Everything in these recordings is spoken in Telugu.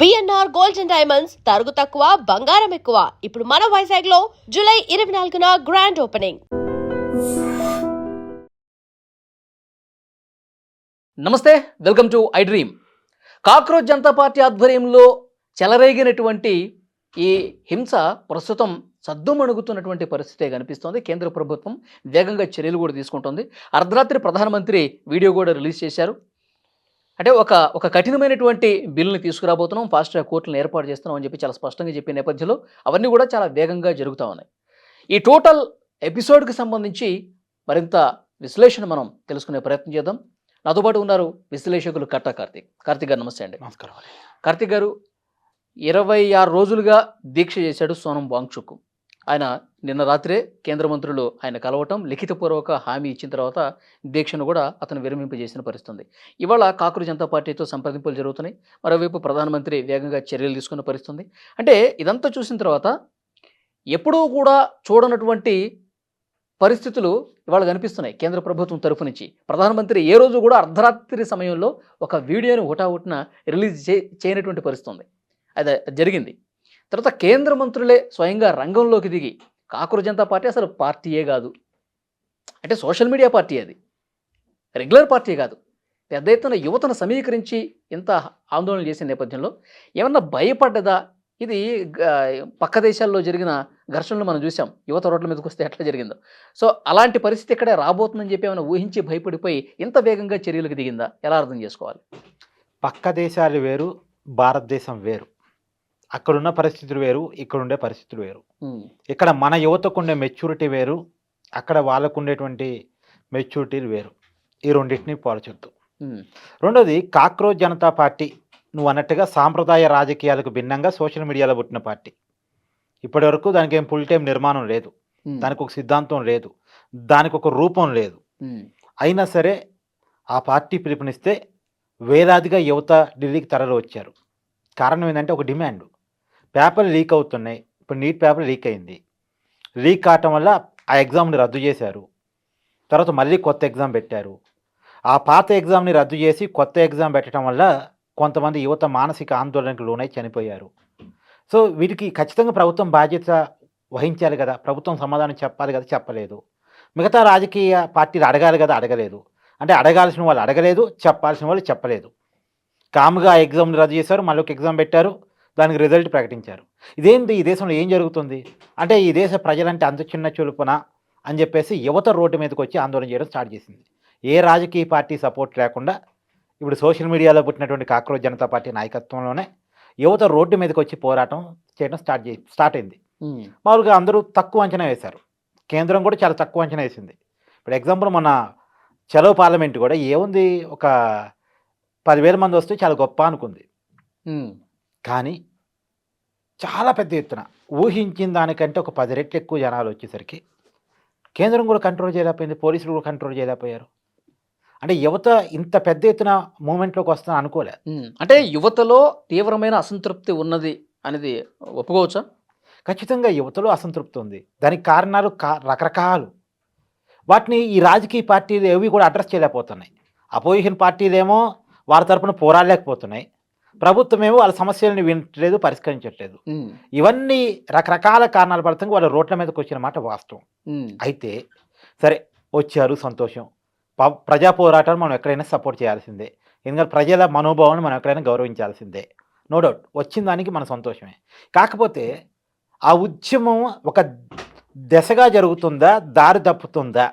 బిఎన్ఆర్ గోల్డ్ అండ్ డైమండ్స్ తరుగు తక్కువ బంగారం ఎక్కువ. ఇప్పుడు మన వైజాగ్ లో జూలై 24న గ్రాండ్ ఓపెనింగ్. నమస్తే, welcome to I dream. Cockroach Janata party ఆధ్వర్యంలో చెలరేగినటువంటి ఈ హింస ప్రస్తుతం సద్దుమణుగుతున్నటువంటి పరిస్థితే కనిపిస్తోంది. కేంద్ర ప్రభుత్వం వేగంగా చర్యలు కూడా తీసుకుంటోంది. అర్ధరాత్రి ప్రధానమంత్రి వీడియో కూడా రిలీజ్ చేశారు. అంటే ఒక కఠినమైనటువంటి బిల్లుని తీసుకురాబోతున్నాం, ఫాస్ట్ ట్రాక్ కోర్టులను ఏర్పాటు చేస్తున్నాం అని చెప్పి చాలా స్పష్టంగా చెప్పిన నేపథ్యంలో అవన్నీ కూడా చాలా వేగంగా జరుగుతూ ఉన్నాయి. ఈ టోటల్ ఎపిసోడ్కి సంబంధించి మరింత విశ్లేషణ మనం తెలుసుకునే ప్రయత్నం చేద్దాం. నాతో పాటు ఉన్నారు విశ్లేషకులు కట్టా కార్తీక్. కార్తీక్ గారు నమస్తే అండి. నమస్కారం. కార్తీక్ గారు, 26 రోజులుగా దీక్ష చేశాడు సోనం వాంగ్చుక్. ఆయన నిన్న రాత్రే కేంద్ర మంత్రులు ఆయన కలవటం, లిఖితపూర్వక హామీ ఇచ్చిన తర్వాత దీక్షను కూడా అతను విరమింపజేసిన పరిస్థితుంది. ఇవాళ కాక్రోచ్ జనతా పార్టీతో సంప్రదింపులు జరుగుతున్నాయి. మరోవైపు ప్రధానమంత్రి వేగంగా చర్యలు తీసుకున్న పరిస్థితుంది. అంటే ఇదంతా చూసిన తర్వాత ఎప్పుడూ కూడా చూడనటువంటి పరిస్థితులు ఇవాళ కనిపిస్తున్నాయి కేంద్ర ప్రభుత్వం తరఫు నుంచి. ప్రధానమంత్రి ఏ రోజు కూడా అర్ధరాత్రి సమయంలో ఒక వీడియోని హుటాహుటిన రిలీజ్ చేయనటువంటి పరిస్థితి ఉంది. అది జరిగింది. తర్వాత కేంద్ర మంత్రులే స్వయంగా రంగంలోకి దిగి కాక్రోచ్ జనతా పార్టీ అసలు పార్టీయే కాదు, అంటే సోషల్ మీడియా పార్టీ, అది రెగ్యులర్ పార్టీ కాదు, పెద్ద ఎత్తున యువతను సమీకరించి ఇంత ఆందోళన చేసే నేపథ్యంలో ఏమన్నా భయపడ్డదా? ఇది పక్క దేశాల్లో జరిగిన ఘర్షణలు మనం చూసాం, యువత రోడ్ల మీదకి వస్తే ఎట్లా జరిగిందో. సో అలాంటి పరిస్థితి ఇక్కడే రాబోతుందని చెప్పి ఏమైనా ఊహించి భయపడిపోయి ఇంత వేగంగా చర్యలకు దిగిందా? ఎలా అర్థం చేసుకోవాలి? పక్క దేశాలు వేరు, భారతదేశం వేరు. అక్కడున్న పరిస్థితులు వేరు, ఇక్కడుండే పరిస్థితులు వేరు. ఇక్కడ మన యువతకు ఉండే మెచ్యూరిటీ వేరు, అక్కడ వాళ్ళకు ఉండేటువంటి మెచ్యూరిటీలు వేరు. ఈ రెండింటిని పోల్చొద్దు. రెండోది, కాక్రోచ్ జనతా పార్టీ నువ్వు అన్నట్టుగా సాంప్రదాయ రాజకీయాలకు భిన్నంగా సోషల్ మీడియాలో పుట్టిన పార్టీ. ఇప్పటి వరకు దానికి ఏం ఫుల్ టైం నిర్మాణం లేదు, దానికి ఒక సిద్ధాంతం లేదు, దానికి ఒక రూపం లేదు. అయినా సరే ఆ పార్టీ పిలుపునిస్తే వేలాదిగా యువత ఢిల్లీకి తరలి వచ్చారు. కారణం ఏంటంటే ఒక డిమాండ్. పేపర్లు లీక్ అవుతున్నాయి. ఇప్పుడు నీట్ పేపర్ లీక్ అయింది. లీక్ కావటం వల్ల ఆ ఎగ్జామ్ని రద్దు చేశారు. తర్వాత మళ్ళీ కొత్త ఎగ్జామ్ పెట్టారు. ఆ పాత ఎగ్జామ్ని రద్దు చేసి కొత్త ఎగ్జామ్ పెట్టడం వల్ల కొంతమంది యువత మానసిక ఆందోళనకు లోనై చనిపోయారు. సో వీటికి ఖచ్చితంగా ప్రభుత్వం బాధ్యత వహించాలి కదా, ప్రభుత్వం సమాధానం చెప్పాలి కదా, చెప్పలేదు. మిగతా రాజకీయ పార్టీలు అడగాలి కదా, అడగలేదు. అంటే అడగాల్సిన వాళ్ళు అడగలేదు, చెప్పాల్సిన వాళ్ళు చెప్పలేదు. కామ్గా ఆ ఎగ్జామ్ని రద్దు చేశారు, మళ్ళీ ఒక ఎగ్జామ్ పెట్టారు, దానికి రిజల్ట్ ప్రకటించారు. ఇదేంటి, ఈ దేశంలో ఏం జరుగుతుంది? అంటే ఈ దేశ ప్రజలంటే అంత చిన్న చులుపున అని చెప్పేసి యువత రోడ్డు మీదకి వచ్చి ఆందోళన చేయడం స్టార్ట్ చేసింది. ఏ రాజకీయ పార్టీ సపోర్ట్ లేకుండా ఇప్పుడు సోషల్ మీడియాలో పుట్టినటువంటి కాక్రోచ్ జనతా పార్టీ నాయకత్వంలోనే యువత రోడ్డు మీదకి వచ్చి పోరాటం చేయడం స్టార్ట్ అయింది. మామూలుగా అందరూ తక్కువ అంచనా వేశారు, కేంద్రం కూడా చాలా తక్కువ అంచనా వేసింది. ఇప్పుడు ఎగ్జాంపుల్ మన చలో పార్లమెంట్ కూడా ఏముంది, ఒక 10,000 మంది వస్తే చాలా గొప్ప అనుకుంది. కానీ చాలా పెద్ద ఎత్తున ఊహించిన దానికంటే ఒక 10 రెట్లు ఎక్కువ జనాలు వచ్చేసరికి కేంద్రం కూడా కంట్రోల్ చేయలేకపోయింది, పోలీసులు కూడా కంట్రోల్ చేయలేకపోయారు. అంటే యువత ఇంత పెద్ద ఎత్తున మూమెంట్లోకి వస్తుందని అనుకోలే. అంటే యువతలో తీవ్రమైన అసంతృప్తి ఉన్నది అనేది ఒప్పుకోవచ్చా? ఖచ్చితంగా యువతలో అసంతృప్తి ఉంది. దానికి కారణాలు రకరకాలు. వాటిని ఈ రాజకీయ పార్టీలు ఏవి కూడా అడ్రస్ చేయలేకపోతున్నాయి. అపోజిషన్ పార్టీలేమో వారి తరపున పోరాడలేకపోతున్నాయి, ప్రభుత్వం ఏమో వాళ్ళ సమస్యలను వినట్లేదు, పరిష్కరించట్లేదు. ఇవన్నీ రకరకాల కారణాలు పడుతుంది. వాళ్ళ రోడ్ల మీదకి వచ్చిన మాట వాస్తవం. అయితే సరే, వచ్చారు, సంతోషం. ప్రజా పోరాటాలు మనం ఎక్కడైనా సపోర్ట్ చేయాల్సిందే, ఎందుకంటే ప్రజల మనోభావాన్ని మనం ఎక్కడైనా గౌరవించాల్సిందే. నో డౌట్, వచ్చిన దానికి మన సంతోషమే. కాకపోతే ఆ ఉద్యమం ఒక దశగా జరుగుతుందా, దారి తప్పుతుందా,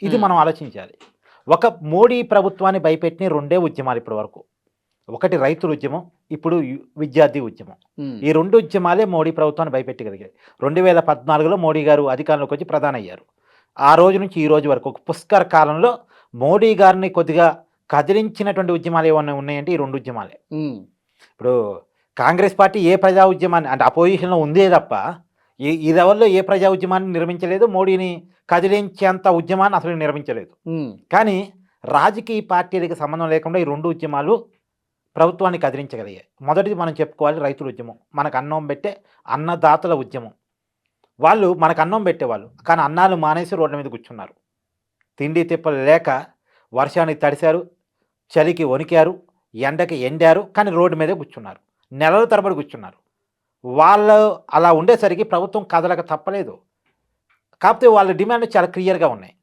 ఇది మనం ఆలోచించాలి. ఒక మోడీ ప్రభుత్వాన్ని భయపెట్టిన 2 ఉద్యమాలు ఇప్పటి వరకు. ఒకటి రైతుల ఉద్యమం, ఇప్పుడు విద్యార్థి ఉద్యమం. ఈ 2 ఉద్యమాలే మోడీ ప్రభుత్వాన్ని భయపెట్టగలిగాయి. 2014లో మోడీ గారు అధికారంలోకి వచ్చి ప్రధాని అయ్యారు. ఆ రోజు నుంచి ఈ రోజు వరకు ఒక పుష్కర కాలంలో మోడీ గారిని కొద్దిగా కదిలించినటువంటి ఉద్యమాలు ఏమన్నా ఉన్నాయంటే ఈ 2 ఉద్యమాలే. ఇప్పుడు కాంగ్రెస్ పార్టీ ఏ ప్రజా ఉద్యమాన్ని, అంటే అపోజిషన్లో ఉందే తప్ప ఈ లెవెల్లో ఏ ప్రజా ఉద్యమాన్ని నిర్మించలేదు, మోడీని కదిలించేంత ఉద్యమాన్ని అసలు నిర్మించలేదు. కానీ రాజకీయ పార్టీలకు సంబంధం లేకుండా ఈ 2 ఉద్యమాలు ప్రభుత్వాన్ని కదిలించగలిగాయి. మొదటిది మనం చెప్పుకోవాలి, రైతుల ఉద్యమం. మనకు అన్నం పెట్టే అన్నదాతల ఉద్యమం. వాళ్ళు మనకు అన్నం పెట్టేవాళ్ళు, కానీ అన్నాలు మానేసి రోడ్ల మీద కూర్చున్నారు. తిండి తిప్పలు లేక వర్షానికి తడిశారు, చలికి వణికారు, ఎండకి ఎండారు, కానీ రోడ్డు మీదే కూర్చున్నారు. నెలల తరబడి కూర్చున్నారు. వాళ్ళు అలా ఉండేసరికి ప్రభుత్వం కదలక తప్పలేదు. కాకపోతే వాళ్ళ డిమాండ్ చాలా క్లియర్‌గా ఉన్నాయి.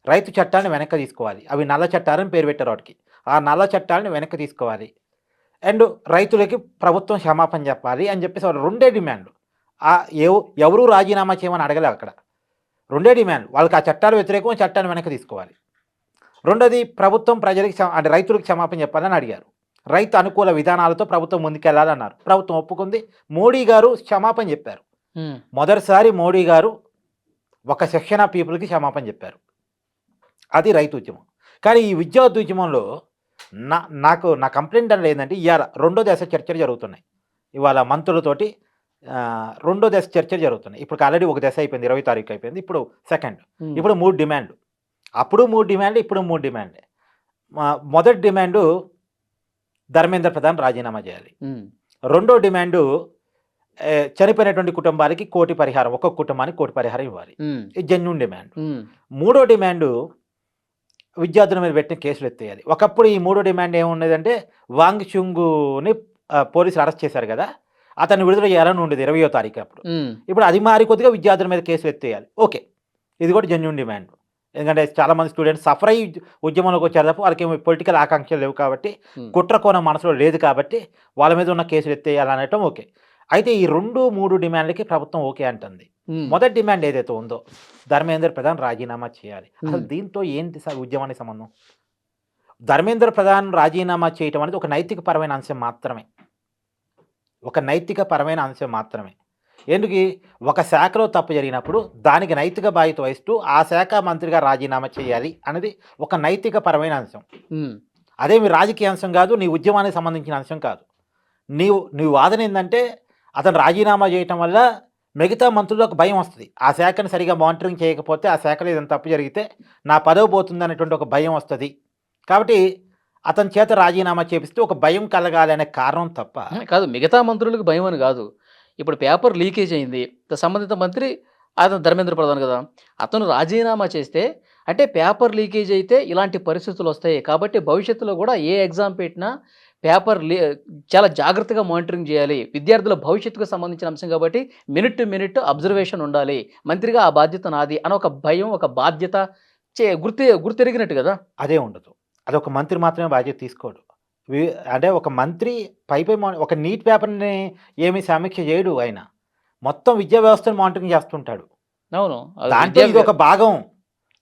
రైతు చట్టాన్ని వెనక్కి తీసుకోవాలి. అవి నల్ల చట్టాలని పేరు పెట్టారు వాటికి. ఆ నల్ల చట్టాలను వెనక్కి తీసుకోవాలి. అండ్ రైతులకి ప్రభుత్వం క్షమాపణ చెప్పాలి అని చెప్పేసి వాళ్ళు రెండే డిమాండ్లు. ఎవరు రాజీనామా చేయమని అడగలే అక్కడ. రెండే డిమాండ్. వాళ్ళకి ఆ చట్టాలు వ్యతిరేకం, చట్టాన్ని వెనక్కి తీసుకోవాలి. రెండోది ప్రభుత్వం ప్రజలకి అంటే రైతులకు క్షమాపణ చెప్పాలని అడిగారు. రైతు అనుకూల విధానాలతో ప్రభుత్వం ముందుకెళ్లాలన్నారు. ప్రభుత్వం ఒప్పుకుంది. మోడీ గారు క్షమాపణ చెప్పారు. మొదటిసారి మోడీ గారు ఒక సెక్షన్ ఆఫ్ పీపుల్కి క్షమాపణ చెప్పారు. అది రైతు ఉద్యమం. కానీ ఈ విద్యార్థి ఉద్యమంలో నా కంప్లైంట్ అనేది ఏంటంటే ఇవాళ రెండో దశ చర్చలు జరుగుతున్నాయి. ఇవాళ మంత్రులతోటి రెండో దశ చర్చలు జరుగుతున్నాయి. ఇప్పుడు ఆల్రెడీ ఒక దశ అయిపోయింది, 20 తారీఖు అయిపోయింది. ఇప్పుడు సెకండ్. ఇప్పుడు 3 డిమాండ్లు. అప్పుడు 3 డిమాండ్లు, ఇప్పుడు 3 డిమాండ్లే. మొదటి డిమాండు ధర్మేంద్ర ప్రధాన్ రాజీనామా చేయాలి. రెండో డిమాండు చనిపోయినటువంటి కుటుంబాలకి 1 కోటి పరిహారం, ఒక్కొక్క కుటుంబానికి 1 కోటి పరిహారం ఇవ్వాలి. ఇది జెన్యూన్ డిమాండ్. మూడో డిమాండు విద్యార్థుల మీద పెట్టిన కేసులు ఎత్తేయాలి. ఒకప్పుడు ఈ మూడో డిమాండ్ ఏమున్నదంటే వాంగ్ చుంగుని పోలీసులు అరెస్ట్ చేశారు కదా, అతన్ని విడుదల చేయాలని ఉండేది 20వ తారీఖు అప్పుడు. ఇప్పుడు అది మారి కొద్దిగా విద్యార్థుల మీద కేసులు ఎత్తేయాలి. ఓకే, ఇది కూడా జెన్యూన్ డిమాండ్. ఎందుకంటే చాలామంది స్టూడెంట్స్ సఫర్ అయ్యి ఉద్యమంలోకి వచ్చారు తప్ప వాళ్ళకి పొలిటికల్ ఆకాంక్షలు లేవు కాబట్టి, కుట్ర కోణం మనసులో లేదు కాబట్టి వాళ్ళ మీద ఉన్న కేసులు ఎత్తేయాలనటం ఓకే. అయితే ఈ 2, 3 డిమాండ్లకి ప్రభుత్వం ఓకే అంటుంది. మొదటి డిమాండ్ ఏదైతే ఉందో ధర్మేంద్ర ప్రధాన్ రాజీనామా చేయాలి. అసలు దీంతో ఏంటి ఉద్యమానికి సంబంధం? ధర్మేంద్ర ప్రధాన్ రాజీనామా చేయటం అనేది ఒక నైతికపరమైన అంశం మాత్రమే. ఒక నైతికపరమైన అంశం మాత్రమే. ఎందుకు? ఒక శాఖలో తప్పు జరిగినప్పుడు దానికి నైతిక బాధ్యత వహిస్తూ ఆ శాఖ మంత్రిగా రాజీనామా చేయాలి అనేది ఒక నైతికపరమైన అంశం. అదే మీ రాజకీయ అంశం కాదు, నీ ఉద్యమానికి సంబంధించిన అంశం కాదు. నీ వాదన ఏంటంటే అతను రాజీనామా చేయటం వల్ల మిగతా మంత్రులకు భయం వస్తుంది. ఆ శాఖను సరిగా మానిటరింగ్ చేయకపోతే, ఆ శాఖలో ఏదైనా తప్పు జరిగితే నా పదవి పోతుంది అనేటువంటి ఒక భయం వస్తుంది. కాబట్టి అతని చేత రాజీనామా చేపిస్తే ఒక భయం కలగాలి అనే కారణం తప్ప కాదు. మిగతా మంత్రులకు భయం అని కాదు. ఇప్పుడు పేపర్ లీకేజ్ అయింది, సంబంధిత మంత్రి అతను ధర్మేంద్ర ప్రధాన్ కదా, అతను రాజీనామా చేస్తే అంటే పేపర్ లీకేజ్ అయితే ఇలాంటి పరిస్థితులు వస్తాయి. కాబట్టి భవిష్యత్తులో కూడా ఏ ఎగ్జామ్ పెట్టినా పేపర్ చాలా జాగ్రత్తగా మానిటరింగ్ చేయాలి. విద్యార్థుల భవిష్యత్తుకు సంబంధించిన అంశం కాబట్టి మినిట్ టు మినిట్ అబ్జర్వేషన్ ఉండాలి. మంత్రిగా ఆ బాధ్యత నాది అని ఒక భయం, ఒక బాధ్యత గుర్తెరిగినట్టు కదా. అదే ఉండదు. అది ఒక మంత్రి మాత్రమే బాధ్యత తీసుకోడు. అంటే ఒక మంత్రి ఒక నీట్ పేపర్ని ఏమీ సమీక్ష చేయడు. ఆయన మొత్తం విద్యా వ్యవస్థను మానిటరింగ్ చేస్తుంటాడు. అవును, దాంట్లో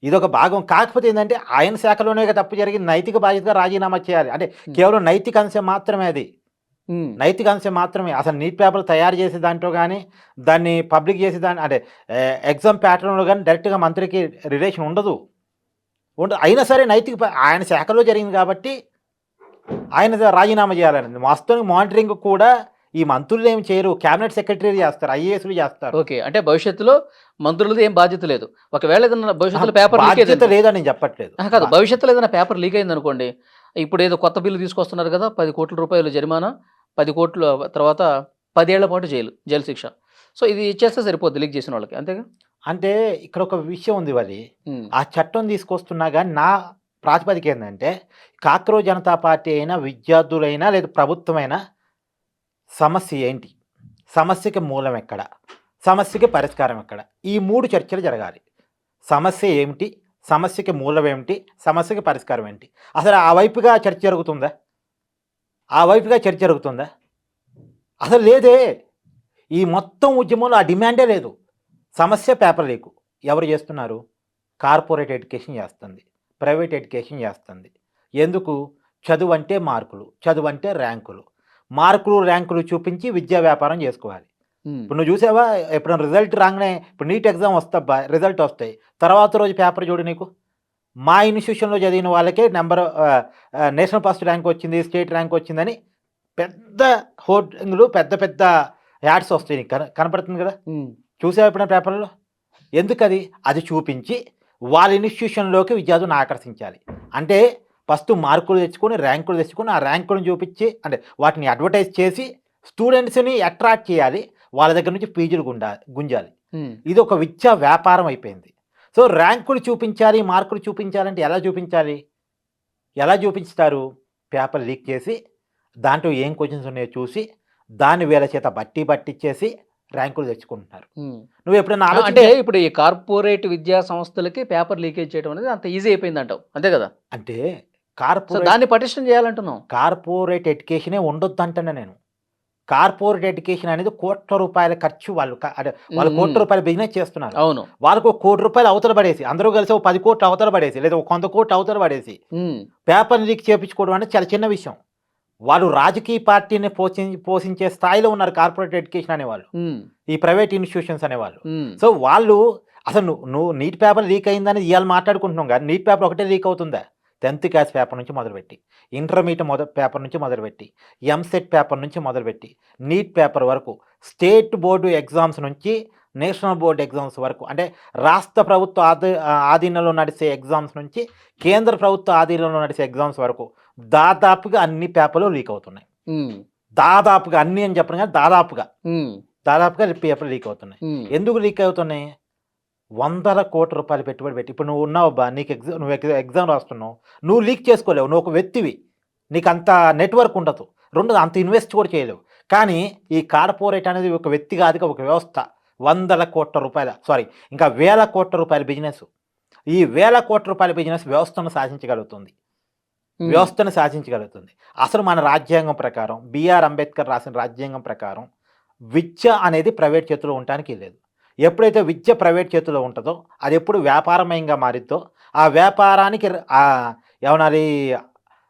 ఇదొక భాగం. కాకపోతే ఏంటంటే ఆయన శాఖలోనే తప్పు జరిగింది, నైతిక బాధ్యతగా రాజీనామా చేయాలి. అంటే కేవలం నైతిక అంశం మాత్రమే అది. నైతిక అంశం మాత్రమే. అసలు నీట్ పేపర్లు తయారు చేసే దాంట్లో కానీ, దాన్ని పబ్లిక్ చేసే అంటే ఎగ్జామ్ ప్యాటర్న్లో కానీ డైరెక్ట్గా మంత్రికి రిలేషన్ ఉండదు. అయినా సరే ఆయన శాఖలో జరిగింది కాబట్టి ఆయన రాజీనామా చేయాలని. వాస్తవానికి మానిటరింగ్ కూడా ఈ మంత్రులు ఏమి చేయరు, క్యాబినెట్ సెక్రటరీ చేస్తారు, ఐఏఎస్లు చేస్తారు. ఓకే, అంటే భవిష్యత్తులో మంత్రులది ఏం బాధ్యత లేదు. ఒకవేళ ఏదైనా భవిష్యత్తులో పేపర్ బాధ్యత లేదని నేను చెప్పట్లేదు. కాదు, భవిష్యత్తులో ఏదైనా పేపర్ లీక్ అయింది అనుకోండి, ఇప్పుడు ఏదో కొత్త బిల్లు తీసుకొస్తున్నారు కదా, 10 కోట్ల రూపాయలు జరిమానా, 10 కోట్ల తర్వాత 10 ఏళ్ల పాటు జైలు శిక్ష. సో ఇది ఇచ్చేస్తే సరిపోద్ది లీక్ చేసిన వాళ్ళకి, అంతేగా. అంటే ఇక్కడ ఒక విషయం ఉంది. వాళ్ళు ఆ చట్టం తీసుకొస్తున్నా కానీ నా ప్రాతిపదిక ఏంటంటే కాక్రోజ్ జనతా పార్టీ అయినా, విద్యార్థులైనా, లేదా ప్రభుత్వమైనా సమస్య ఏంటి, సమస్యకి మూలం ఎక్కడ, సమస్యకి పరిష్కారం ఎక్కడ, ఈ 3 చర్చలు జరగాలి. సమస్య ఏమిటి, సమస్యకి మూలం ఏమిటి, సమస్యకి పరిష్కారం ఏంటి. అసలు ఆ వైపుగా చర్చ జరుగుతుందా? అసలు లేదే. ఈ మొత్తం ఉద్యమంలో ఆ డిమాండే లేదు. సమస్య పేపర్ లీకు ఎవరు చేస్తున్నారు? కార్పొరేట్ ఎడ్యుకేషన్ చేస్తుంది, ప్రైవేట్ ఎడ్యుకేషన్ చేస్తుంది. ఎందుకు? చదువు అంటే మార్కులు, చదువు అంటే ర్యాంకులు చూపించి విద్యా వ్యాపారం చేసుకోవాలి. ఇప్పుడు నువ్వు చూసావా, ఎప్పుడైనా రిజల్ట్ రాగానే, ఇప్పుడు నీట్ ఎగ్జామ్ వస్తాబ్బా, రిజల్ట్ వస్తాయి, తర్వాత రోజు పేపర్ చూడు. నీకు మా ఇన్స్టిట్యూషన్లో చదివిన వాళ్ళకే నేషనల్ ఫస్ట్ ర్యాంక్ వచ్చింది, స్టేట్ ర్యాంక్ వచ్చిందని పెద్ద హోర్డింగ్లు, పెద్ద యాడ్స్ వస్తాయి. నీకు కనపడుతుంది కదా, చూసావా ఎప్పుడైనా పేపర్లో? ఎందుకది? అది చూపించి వాళ్ళ ఇన్స్టిట్యూషన్లోకి విద్యార్థులను ఆకర్షించాలి. అంటే ఫస్ట్ మార్కులు తెచ్చుకొని, ర్యాంకులు తెచ్చుకొని, ఆ ర్యాంకులను చూపించి, అంటే వాటిని అడ్వర్టైజ్ చేసి స్టూడెంట్స్ని అట్రాక్ట్ చేయాలి, వాళ్ళ దగ్గర నుంచి ఫీజులు గుంజాలి. ఇది ఒక విద్యా వ్యాపారం అయిపోయింది. సో ర్యాంకులు చూపించాలి, మార్కులు చూపించాలంటే ఎలా చూపిస్తారు? పేపర్ లీక్ చేసి దాంట్లో ఏం క్వశ్చన్స్ ఉన్నాయో చూసి దాన్ని వీళ్ళ చేత బట్టిచ్చేసి ర్యాంకులు తెచ్చుకుంటున్నారు. నువ్వు ఎప్పుడైనా అంటే ఆలోచించే ఇప్పుడు ఈ కార్పొరేట్ విద్యా సంస్థలకి పేపర్ లీకేజ్ చేయడం అనేది అంత ఈజీ అయిపోయింది అంటావు, అంతే కదా? అంటే సో దాన్ని పటిష్టం చేయాలంటున్నాం. కార్పొరేట్ ఎడ్యుకేషనే ఉండొద్దు అంటున్నా నేను. కార్పొరేట్ ఎడ్యుకేషన్ అనేది కోట్ల రూపాయల ఖర్చు అంటే వాళ్ళు కోట్ల రూపాయల బిజినెస్ చేస్తున్నారు. అవును. వాళ్ళకు 1 కోటి రూపాయలు అవతల పడేసి అందరూ కలిసి 10 కోట్లు అవతల పడేసి లేదా 100 కోట్లు అవతల పడేసి పేపర్ లీక్ చేయించుకోవడం అనేది చాలా చిన్న విషయం. వాళ్ళు రాజకీయ పార్టీని పోషించే స్థాయిలో ఉన్నారు కార్పొరేట్ ఎడ్యుకేషన్ అనేవాళ్ళు, ఈ ప్రైవేట్ ఇన్స్టిట్యూషన్స్ అనేవాళ్ళు. సో వాళ్ళు అసలు నువ్వు నీట్ పేపర్ లీక్ అయిందని ఇవాళ మాట్లాడుకుంటున్నాం కానీ నీట్ పేపర్ ఒకటే లీక్ అవుతుందా? 10th క్లాస్ పేపర్ నుంచి మొదలుపెట్టి ఇంటర్మీడియట్ పేపర్ నుంచి మొదలుపెట్టి ఎంసెట్ పేపర్ నుంచి మొదలుపెట్టి నీట్ పేపర్ వరకు స్టేట్ బోర్డు ఎగ్జామ్స్ నుంచి నేషనల్ బోర్డు ఎగ్జామ్స్ వరకు, అంటే రాష్ట్ర ప్రభుత్వ ఆధీనంలో నడిచే ఎగ్జామ్స్ నుంచి కేంద్ర ప్రభుత్వ ఆధీనంలో నడిచే ఎగ్జామ్స్ వరకు దాదాపుగా అన్ని పేపర్లు లీక్ అవుతున్నాయి. దాదాపుగా అన్ని అని చెప్పను కానీ దాదాపుగా పేపర్లు లీక్ అవుతున్నాయి. ఎందుకు లీక్ అవుతున్నాయి? 100 కోట్ల రూపాయలు పెట్టుబడి పెట్టి ఇప్పుడు నువ్వు ఉన్నావు బా, నువ్వు ఎగ్జామ్ రాస్తున్నావు, నువ్వు లీక్ చేసుకోలేవు, నువ్వు ఒక వ్యక్తివి, నీకు అంత నెట్వర్క్ ఉండదు, రెండోది అంత ఇన్వెస్ట్ కూడా చేయలేవు. కానీ ఈ కార్పొరేట్ అనేది ఒక వ్యక్తి కాదు, ఒక వ్యవస్థ. 100 కోట్ల రూపాయల ఇంకా 1000 కోట్ల రూపాయల బిజినెస్. ఈ 1000 కోట్ల రూపాయల బిజినెస్ వ్యవస్థను శాసించగలుగుతుంది. అసలు మన రాజ్యాంగం ప్రకారం, బిఆర్ అంబేద్కర్ రాసిన రాజ్యాంగం ప్రకారం విద్య అనేది ప్రైవేట్ చేతిలో ఉండటానికి లేదు. ఎప్పుడైతే విద్య ప్రైవేట్ చేతిలో ఉంటుందో అది ఎప్పుడు వ్యాపారమయంగా మారిద్దో ఆ వ్యాపారానికి ఏమన్నది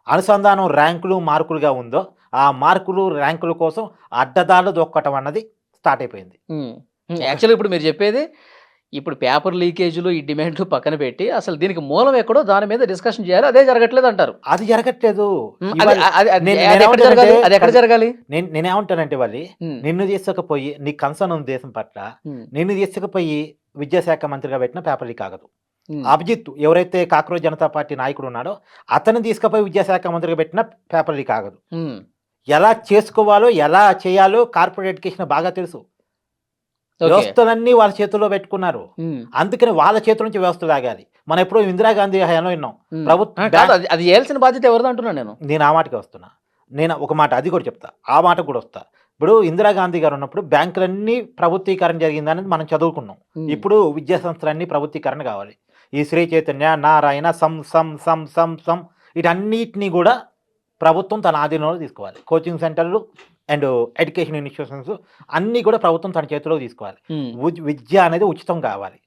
అనుసంధానం ర్యాంకులు మార్కులుగా ఉందో ఆ మార్కులు ర్యాంకుల కోసం అడ్డదారులు దొక్కటం అన్నది స్టార్ట్ అయిపోయింది. యాక్చువల్లీ ఇప్పుడు మీరు చెప్పేది ఇప్పుడు పేపర్ లీకేజీలు ఈ డిమాండ్లు పక్కన పెట్టి అసలు దీనికి మూలం ఎక్కడో దాని మీద డిస్కషన్ చేయాలి, అదే జరగట్లేదు అంటారు. అది జరగట్లేదు. అది ఎక్కడ జరగాలి? నేనేమంటానంటే వాళ్ళు నిన్ను తీసుకపోయి నీ కన్సర్న్ ఉంది దేశం పట్ల, నిన్ను తీసుకపోయి విద్యాశాఖ మంత్రిగా పెట్టిన పేపర్ లీక్ ఆగదు. అభిజిత్ ఎవరైతే కాక్రోజ్ జనతా పార్టీ నాయకుడు ఉన్నాడో అతను తీసుకుపోయి విద్యాశాఖ మంత్రిగా పెట్టిన పేపర్ లీక్ ఆగదు. ఎలా చేసుకోవాలో ఎలా చేయాలో కార్పొరేట్ ఎడ్యుకేషన్ బాగా తెలుసు. వ్యవస్థలన్నీ వాళ్ళ చేతుల్లో పెట్టుకున్నారు, అందుకని వాళ్ళ చేతుల నుంచి వ్యవస్థ లాగాలి. మనం ఎప్పుడో ఇందిరాగాంధీ హయాంలో విన్నాం ప్రభుత్వం అది చేయాల్సిన బాధ్యత ఎవరిది అంటున్నాను నేను ఆ మాటకి వస్తున్నా. నేను ఒక మాట అది కూడా చెప్తా, ఆ మాట కూడా వస్తా. ఇప్పుడు ఇందిరాగాంధీ గారు ఉన్నప్పుడు బ్యాంకులన్నీ ప్రభుత్వీకరణ జరిగిందనేది మనం చదువుకున్నాం. ఇప్పుడు విద్యా సంస్థలన్నీ ప్రభుత్వీకరణ కావాలి. ఈ శ్రీ చైతన్య, నారాయణ, సం వీటన్నిటినీ కూడా ప్రభుత్వం తన ఆధీనంలో తీసుకోవాలి. కోచింగ్ సెంటర్లు అండ్ ఎడ్యుకేషన్ ఇన్స్టిట్యూషన్స్ అన్నీ కూడా ప్రభుత్వం తన చేతిలో తీసుకోవాలి. విద్య అనేది ఉచితం కావాలి,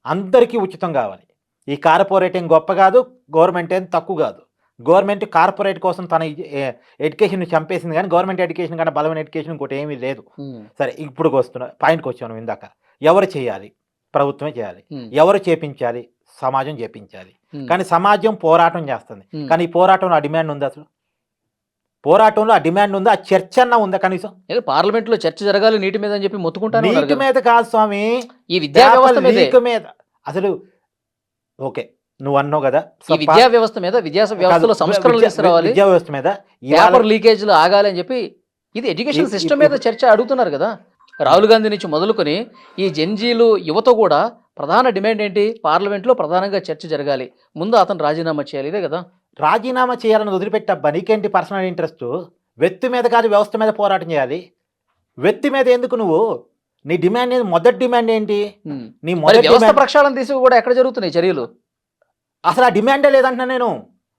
అందరికీ ఉచితం కావాలి. ఈ కార్పొరేట్ ఏం గొప్ప కాదు, గవర్నమెంట్ ఏం తక్కువ కాదు. గవర్నమెంట్ కార్పొరేట్ కోసం తన ఎడ్యుకేషన్ చంపేసింది కానీ గవర్నమెంట్ ఎడ్యుకేషన్ కన్నా బలమైన ఎడ్యుకేషన్ ఇంకోటి ఏమీ లేదు. సరే, ఇప్పుడు పాయింట్కి వచ్చాను ఇందాక. ఎవరు చేయాలి? ప్రభుత్వమే చేయాలి. ఎవరు చేపించాలి? సమాజం చేపించాలి. కానీ సమాజం పోరాటం చేస్తుంది, కానీ ఈ పోరాటంలో ఆ డిమాండ్ ఉంది? అసలు పోరాటంలో ఆ డిమాండ్ ఉందా? ఆ చర్చ అన్నా ఉందా? కనీసం పార్లమెంట్ లో చర్చ జరగాలి నీటి మీద అని చెప్పి మొత్తుకుంటాను. నీటి మీద కాదు స్వామి, ఈ విద్యా వ్యవస్థ మీద. అసలు ఓకే, నువ్వు అన్నావు కదా ఈ విద్యా వ్యవస్థ మీద, విద్యా వ్యవస్థలో సంస్కరణలు తీసుకురావాలి, విద్యా వ్యవస్థ మీద పేపర్ లీకేజీలు ఆగాలి అని చెప్పి ఇది ఎడ్యుకేషన్ సిస్టమ్ మీద చర్చ అడుగుతున్నారు కదా. రాహుల్ గాంధీ నుంచి మొదలుకొని ఈ జెన్జీలు యువత కూడా ప్రధాన డిమాండ్ ఏంటి? పార్లమెంట్లో ప్రధానంగా చర్చ జరగాలి, ముందు అతను రాజీనామా చేయాలి, ఇదే కదా. రాజీనామా చేయాలని వదిలిపెట్టబ్బా, నీకేంటి పర్సనల్ ఇంట్రెస్ట్? వ్యక్తి మీద కాదు వ్యవస్థ మీద పోరాటం చేయాలి. వ్యక్తి మీద ఎందుకు? నువ్వు నీ డిమాండ్ ఏంటి? మొదటి డిమాండ్ ఏంటి? నీ మొదటి వ్యవస్థ ప్రక్షాళన తీసుకు కూడా ఎక్కడ జరుగుతున్నాయి చర్యలు? అసలు ఆ డిమాండే లేదంటున్నా నేను.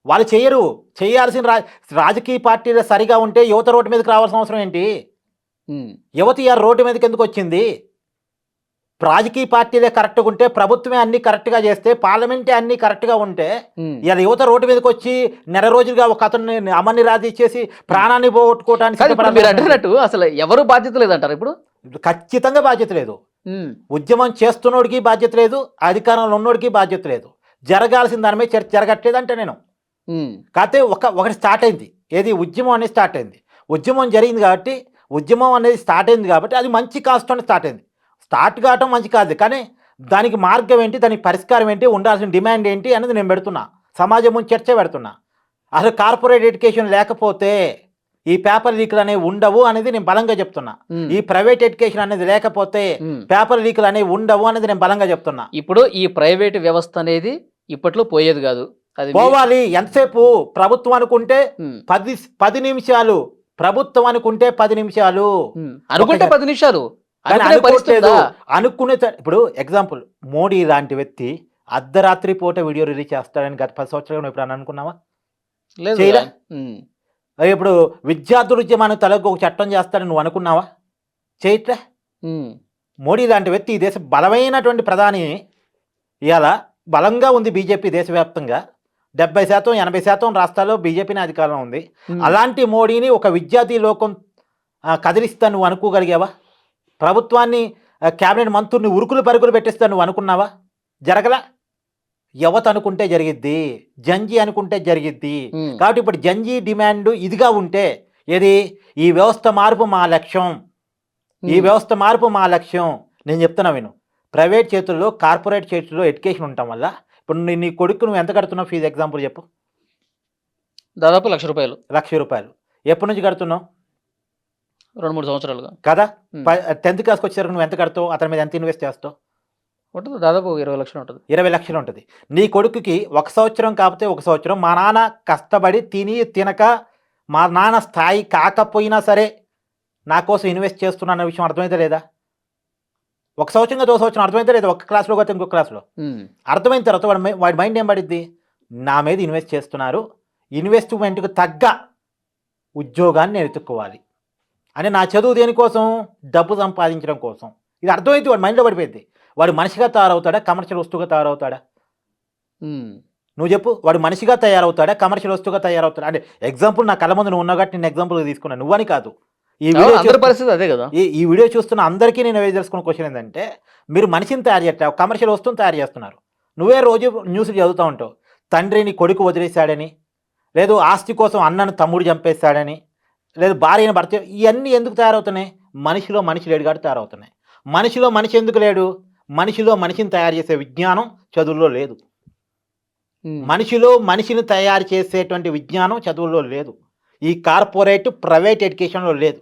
వాళ్ళు చేయరు. చేయాల్సిన రాజకీయ పార్టీలు సరిగా ఉంటే యువత రోడ్డు మీదకి రావాల్సిన అవసరం ఏంటి? యువత ఈ రోడ్డు మీదకి ఎందుకు వచ్చింది? రాజకీయ పార్టీలే కరెక్ట్గా ఉంటే, ప్రభుత్వమే అన్ని కరెక్ట్గా చేస్తే, పార్లమెంటే అన్ని కరెక్ట్గా ఉంటే, ఇలా యువత రోడ్డు మీదకి వచ్చి నెల రోజులుగా ఒక అతన్ని అమన్ని రాజీ చేసి ప్రాణాన్ని పోగొట్టుకోవడానికి అసలు ఎవరు బాధ్యత లేదంటారు? ఇప్పుడు ఖచ్చితంగా బాధ్యత లేదు. ఉద్యమం చేస్తున్నోడికి బాధ్యత లేదు, అధికారంలో ఉన్నోడికి బాధ్యత లేదు. జరగాల్సిన దాని మీద చర్చ జరగట్లేదు అంటే నేను. కాకపోతే ఒకటి స్టార్ట్ అయింది. ఏది? ఉద్యమం అనేది స్టార్ట్ అయింది. ఉద్యమం జరిగింది కాబట్టి, ఉద్యమం అనేది స్టార్ట్ అయింది కాబట్టి అది మంచి కాస్ట్తో స్టార్ట్ అయింది. స్టార్ట్ కావటం మంచి కాదు, కానీ దానికి మార్గం ఏంటి, దానికి పరిష్కారం ఏంటి, ఉండాల్సిన డిమాండ్ ఏంటి అనేది నేను పెడుతున్నా, సమాజం ముందు చర్చ పెడుతున్నా. అసలు కార్పొరేట్ ఎడ్యుకేషన్ లేకపోతే ఈ పేపర్ లీకులు అనేవి ఉండవు అనేది నేను బలంగా చెప్తున్నా. ఈ ప్రైవేట్ ఎడ్యుకేషన్ అనేది లేకపోతే పేపర్ లీకులు అనేవి ఉండవు అనేది నేను బలంగా చెప్తున్నా. ఇప్పుడు ఈ ప్రైవేట్ వ్యవస్థ అనేది ఇప్పట్లో పోయేది కాదు, అది పోవాలి. ఎంతసేపు ప్రభుత్వం అనుకుంటే 10 నిమిషాలు ప్రభుత్వం అనుకుంటే 10 నిమిషాలు, అనుకుంటే 10 నిమిషాలు కానీ అనుకునే పరిస్థితి అనుకోవట్లేదు. ఉందా? అనుకునే ఇప్పుడు ఎగ్జాంపుల్ మోడీ లాంటి వ్యక్తి అర్ధరాత్రి పూట వీడియో రిలీజ్ చేస్తాడని గత 10 సంవత్సరాలు ఇప్పుడు అనుకున్నావా? లేదు చేయలే. కదా? అరే ఇప్పుడు విద్యార్థుల ఉద్యమాన్ని తలకు ఒక చట్టం చేస్తాడని నువ్వు అనుకున్నావా? చేయట్లే. మోడీ లాంటి వ్యక్తి ఈ దేశ బలమైనటువంటి ప్రధాని, ఇవాళ బలంగా ఉంది బీజేపీ దేశవ్యాప్తంగా 70% 80% రాష్ట్రాల్లో బీజేపీని అధికారంలో ఉంది. అలాంటి మోడీని ఒక విద్యార్థి లోకం కదిలిస్తా నువ్వు అనుకోగలిగావా? ప్రభుత్వాన్ని క్యాబినెట్ మంత్రుల్ని ఉరుకులు పరుగులు పెట్టిస్తా నువ్వు అనుకున్నావా? జరగలా. యువత అనుకుంటే జరిగిద్ది, జంజీ అనుకుంటే జరిగిద్ది. కాబట్టి ఇప్పుడు జంజీ డిమాండ్ ఇదిగా ఉంటే ఏది, ఈ వ్యవస్థ మార్పు మా లక్ష్యం, ఈ వ్యవస్థ మార్పు మా లక్ష్యం. నేను చెప్తున్నా విను, ప్రైవేట్ చేతుల్లో కార్పొరేట్ చేతుల్లో ఎడ్యుకేషన్ ఉండటం వల్ల ఇప్పుడు నీ కొడుకు నువ్వు ఎంత కడుతున్నావు ఫీజు? ఎగ్జాంపుల్ చెప్పు. దాదాపు 1,00,000 రూపాయలు. 1,00,000 రూపాయలు. ఎప్పటి నుంచి కడుతున్నావు? 2-3 సంవత్సరాలుగా కదా. 10th క్లాస్కి వచ్చేసరికి నువ్వు ఎంత కడతావు? అతని మీద ఎంత ఇన్వెస్ట్ చేస్తావు? ఉంటుంది, దాదాపు 20 లక్షలు ఉంటుంది. 20 లక్షలు ఉంటుంది. నీ కొడుకుకి 1 సంవత్సరం కాకపోతే 1 సంవత్సరం మా నాన్న కష్టపడి తిని తినక మా నాన్న స్థాయి కాకపోయినా సరే నా కోసం ఇన్వెస్ట్ చేస్తున్నా అన్న విషయం అర్థమైతే లేదా? 1 సంవత్సరం కదా 2 సంవత్సరం అర్థమైతే లేదా? ఒక క్లాస్లో కాకపోతే ఇంకొక క్లాస్లో అర్థమైన తర్వాత వాడి మైండ్ ఏం పడిద్ది? నా మీద ఇన్వెస్ట్ చేస్తున్నారు, ఇన్వెస్ట్మెంట్కి తగ్గ ఉద్యోగాన్ని నేను వెతుక్కోవాలి అని. నా చదువు దేనికోసం? డబ్బు సంపాదించడం కోసం. ఇది అర్థమైతే వాడి మైండ్లో పడిపోయింది. వాడు మనిషిగా తయారవుతాడా, కమర్షియల్ వస్తువుగా తయారవుతాడా? నువ్వు చెప్పు. వాడు మనిషిగా తయారవుతాడా, కమర్షియల్ వస్తువుగా తయారవుతాడా? అంటే ఎగ్జాంపుల్ నా కళ్ళ ముందు నువ్వు ఉన్నావు కాబట్టి నేను ఎగ్జాంపుల్గా తీసుకున్నాను, నువ్వని కాదు. అందరి పరిస్థితి అదే కదా. ఈ వీడియో చూస్తున్న అందరికీ నేను వేయదలుచుకున్న క్వశ్చన్ ఏంటంటే, మీరు మనిషిని తయారు చేయట్లేదు, కమర్షియల్ వస్తువుని తయారు చేస్తున్నారు. నువ్వే రోజు న్యూస్లు చదువుతూ ఉంటావు, తండ్రిని కొడుకు వదిలేశాడని, లేదు ఆస్తి కోసం అన్నను తమ్ముడు చంపేశాడని, లేదు భార్యను భర్త. ఇవన్నీ ఎందుకు తయారవుతున్నాయి? మనిషిలో మనిషి లేడు కాబట్టి తయారవుతున్నాయి. మనిషిలో మనిషి ఎందుకు లేడు? మనిషిలో మనిషిని తయారు చేసే విజ్ఞానం చదువుల్లో లేదు. మనిషిలో మనిషిని తయారు చేసేటువంటి విజ్ఞానం చదువుల్లో లేదు. ఈ కార్పొరేట్ ప్రైవేట్ ఎడ్యుకేషన్లో లేదు.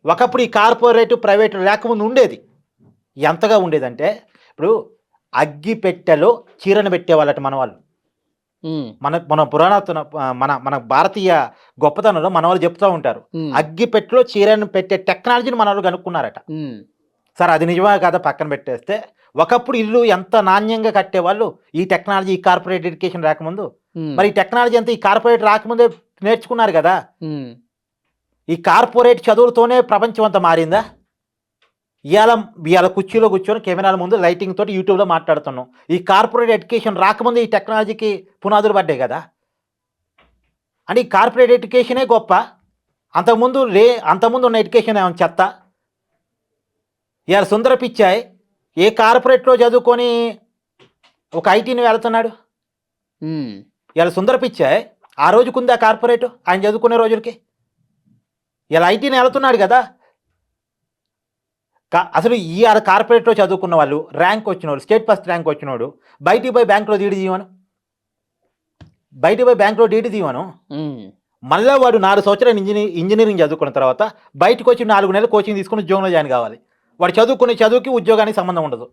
ఒకప్పుడు ఈ కార్పొరేట్ ప్రైవేట్ లేకముందు ఉండేది. ఎంతగా ఉండేదంటే, ఇప్పుడు అగ్గిపెట్టెలో చీరను పెట్టేవాళ్ళట మన వాళ్ళు. మన పురాణాతన మన భారతీయ గొప్పతనంలో మన వాళ్ళు చెప్తూ ఉంటారు, అగ్గిపెట్టెలో చీరను పెట్టే టెక్నాలజీని మన వాళ్ళు కనుక్కున్నారట. సరే అది నిజమే కదా పక్కన పెట్టేస్తే, ఒకప్పుడు ఇల్లు ఎంత నాణ్యంగా కట్టేవాళ్ళు ఈ టెక్నాలజీ, ఈ కార్పొరేట్ ఎడ్యుకేషన్ రాకముందు. మరి ఈ టెక్నాలజీ అంతా ఈ కార్పొరేట్ రాకముందే నేర్చుకున్నారు కదా. ఈ కార్పొరేట్ చదువులతోనే ప్రపంచం అంతా మారిందా? ఇవాళ కుర్చీలో కూర్చొని కెమెరాల ముందు లైటింగ్ తోటి యూట్యూబ్లో మాట్లాడుతున్నాం. ఈ కార్పొరేట్ ఎడ్యుకేషన్ రాకముందు ఈ టెక్నాలజీకి పునాదులు పడ్డాయి కదా. అంటే ఈ కార్పొరేట్ ఎడ్యుకేషనే గొప్ప, అంతకుముందు ఉన్న ఎడ్యుకేషన్ ఏమైనా చెత్త? ఇవాళ సుందర పిచ్చాయ్ ఏ కార్పొరేట్లో చదువుకొని ఒక ఐటీని వెళ్తున్నాడు? ఇవాళ సుందర పిచ్చాయ్ ఆ రోజుకుంది ఆ కార్పొరేట్, ఆయన చదువుకునే రోజులకి. ఇలా ఐటీని వెళ్తున్నాడు కదా. అసలు ఈ కార్పొరేట్లో చదువుకున్న వాళ్ళు, ర్యాంక్ వచ్చినోడు, స్టేట్ ఫస్ట్ ర్యాంక్ వచ్చినోడు బయటికి పోయి బ్యాంకులో డీడీ తీయమను, మళ్ళీ వాడు 4 సంవత్సరాలు ఇంజనీరింగ్ చదువుకున్న తర్వాత బయటకు వచ్చి 4 నెలలు కోచింగ్ తీసుకుని ఉద్యోగంలో జాయిన్ కావాలి. వాడు చదువుకునే చదువుకి ఉద్యోగానికి సంబంధం ఉండదు,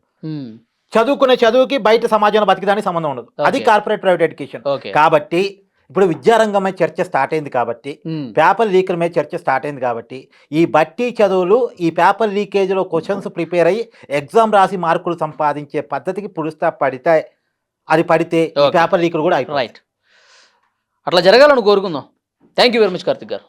చదువుకునే చదువుకి బయట సమాజంలో బతికడానికి సంబంధం ఉండదు. అది కార్పొరేట్ ప్రైవేట్ ఎడ్యుకేషన్. కాబట్టి ఇప్పుడు విద్యారంగం మీద చర్చ స్టార్ట్ అయింది కాబట్టి, పేపర్ లీకుల మీద చర్చ స్టార్ట్ అయింది కాబట్టి, ఈ బట్టి చదువులు, ఈ పేపర్ లీకేజ్లో క్వశ్చన్స్ ప్రిపేర్ అయ్యి ఎగ్జామ్ రాసి మార్కులు సంపాదించే పద్ధతికి పుడుస్తా పడితే ఈ పేపర్ లీకులు కూడా అయిపోయి. రైట్, అట్లా జరగాలని కోరుకుందాం. Thank you very much Karthik గారు.